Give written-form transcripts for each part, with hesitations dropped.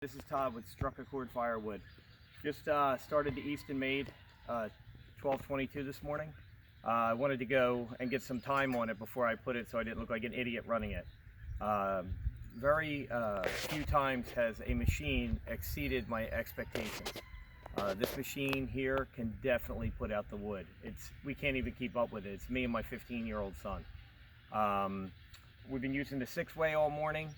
This is Todd with Struck Accord Firewood. Just started the Easton Made 1222 this morning. I wanted to go and get some time on it before I put it so I didn't look like an idiot running it. Very few times has a machine exceeded my expectations. This machine here can definitely put out the wood. We can't even keep up with it. It's me and my 15-year-old son. We've been using the 6-way all morning.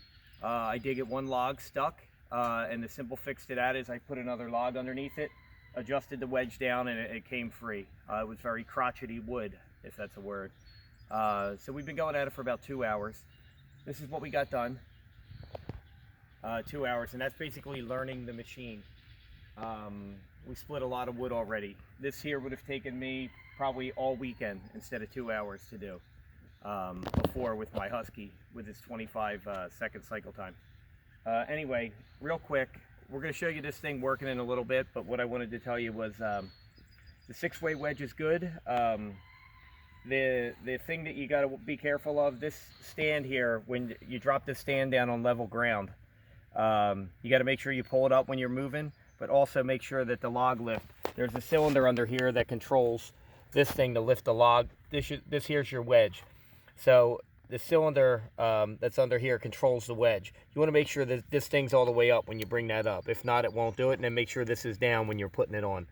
I did get one log stuck. And the simple fix to that is I put another log underneath it, adjusted the wedge down, and it came free. It was very crotchety wood, if that's a word. So we've been going at it for about 2 hours. This is what we got done. 2 hours, and that's basically learning the machine. We split a lot of wood already. This here would have taken me probably all weekend instead of 2 hours to do before with my Husky with its 25-second cycle time. Anyway, real quick, we're going to show you this thing working in a little bit, but what I wanted to tell you was the 6-way wedge is good. The thing that you got to be careful of, this stand here, when you drop this stand down on level ground, you got to make sure you pull it up when you're moving, but also make sure that the log lift, there's a cylinder under here that controls this thing to lift the log. This here's your wedge. So the cylinder that's under here controls the wedge. You want to make sure that this thing's all the way up when you bring that up. If not, it won't do it. And then make sure this is down when you're putting it on.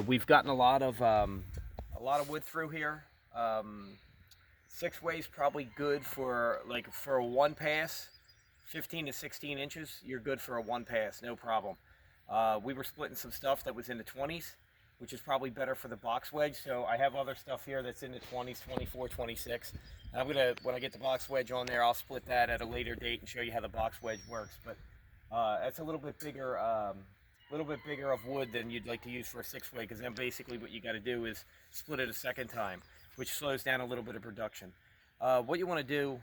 We've gotten a lot of wood through here. 6-way's probably good for a one pass, 15 to 16 inches. You're good for a one pass, no problem. We were splitting some stuff that was in the 20s, which is probably better for the box wedge. So I have other stuff here that's in the 20s, 24, 26. I'm gonna, when I get the box wedge on there, I'll split that at a later date and show you how the box wedge works. But it's a little bit bigger of wood than you'd like to use for a 6-way, because then basically what you got to do is split it a second time, which slows down a little bit of production. What you want to do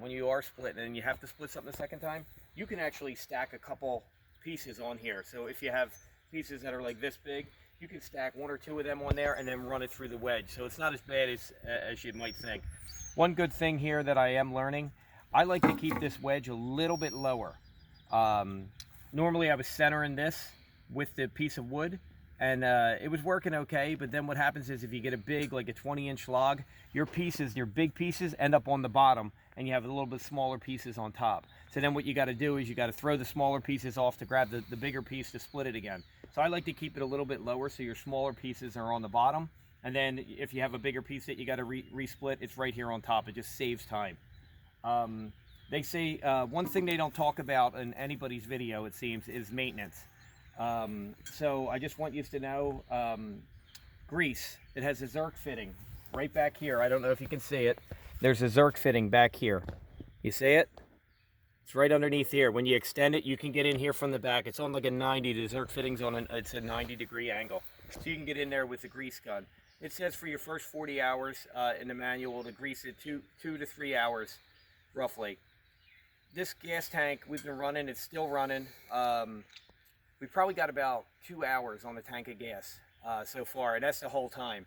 when you are splitting and you have to split something a second time, you can actually stack a couple pieces on here. So if you have pieces that are like this big, you can stack 1 or 2 of them on there and then run it through the wedge. So it's not as bad as you might think. One good thing here that I am learning, I like to keep this wedge a little bit lower. Normally I was centering this with the piece of wood, and it was working okay, but then what happens is if you get a big, like a 20-inch log, your big pieces end up on the bottom, and you have a little bit smaller pieces on top. So then what you got to do is you got to throw the smaller pieces off to grab the bigger piece to split it again. So I like to keep it a little bit lower so your smaller pieces are on the bottom, and then if you have a bigger piece that you got to re-split, it's right here on top. It just saves time. They say one thing they don't talk about in anybody's video, it seems, is maintenance. So I just want you to know, grease. It has a Zerk fitting right back here. I don't know if you can see it. There's a Zerk fitting back here. You see it? It's right underneath here. When you extend it, you can get in here from the back. It's on like a 90. The Zerk fitting's on it's a 90-degree angle. So you can get in there with the grease gun. It says for your first 40 hours in the manual to grease it 2 to 3 hours, roughly. This gas tank we've been running, it's still running. We probably got about 2 hours on the tank of gas so far, and that's the whole time.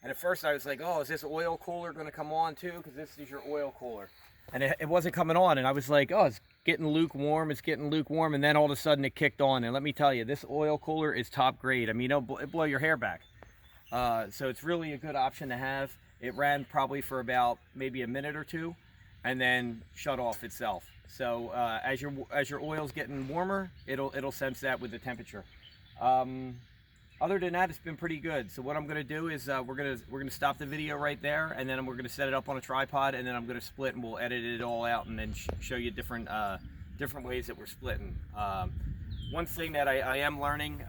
And at first I was like, oh, is this oil cooler going to come on too? Because this is your oil cooler. And it wasn't coming on, and I was like, oh, it's getting lukewarm, and then all of a sudden it kicked on. And let me tell you, this oil cooler is top grade. I mean, it'll blow your hair back. So it's really a good option to have. It ran probably for about maybe a minute or two, and then shut off itself. So as your oil's getting warmer, it'll sense that with the temperature. Other than that, it's been pretty good. So what I'm going to do is we're gonna stop the video right there, and then we're going to set it up on a tripod, and then I'm going to split, and we'll edit it all out, and then show you different ways that we're splitting. One thing that I am learning,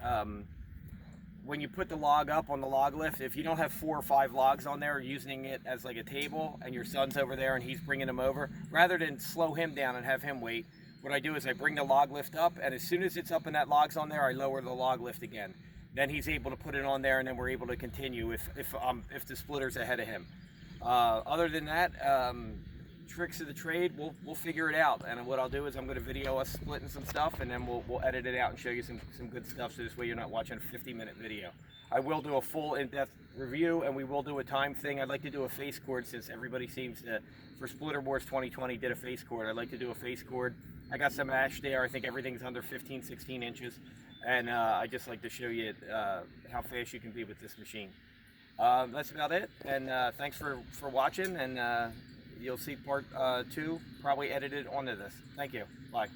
when you put the log up on the log lift, if you don't have 4 or 5 logs on there, using it as like a table, and your son's over there and he's bringing them over, rather than slow him down and have him wait, what I do is I bring the log lift up, and as soon as it's up and that log's on there, I lower the log lift again. Then he's able to put it on there, and then we're able to continue if the splitter's ahead of him. Other than that, tricks of the trade, we'll figure it out. And what I'll do is I'm going to video us splitting some stuff, and then we'll edit it out and show you some good stuff, so this way you're not watching a 50-minute video. I will do a full in-depth review, and we will do a time thing. I'd like to do a face cord, since everybody seems to, for Splitter Wars 2020, did a face cord. I'd like to do a face cord I got some ash there. I think everything's under 15, 16 inches. And I just like to show you how fast you can be with this machine. That's about it. And thanks for watching. And you'll see part 2 probably edited onto this. Thank you. Bye.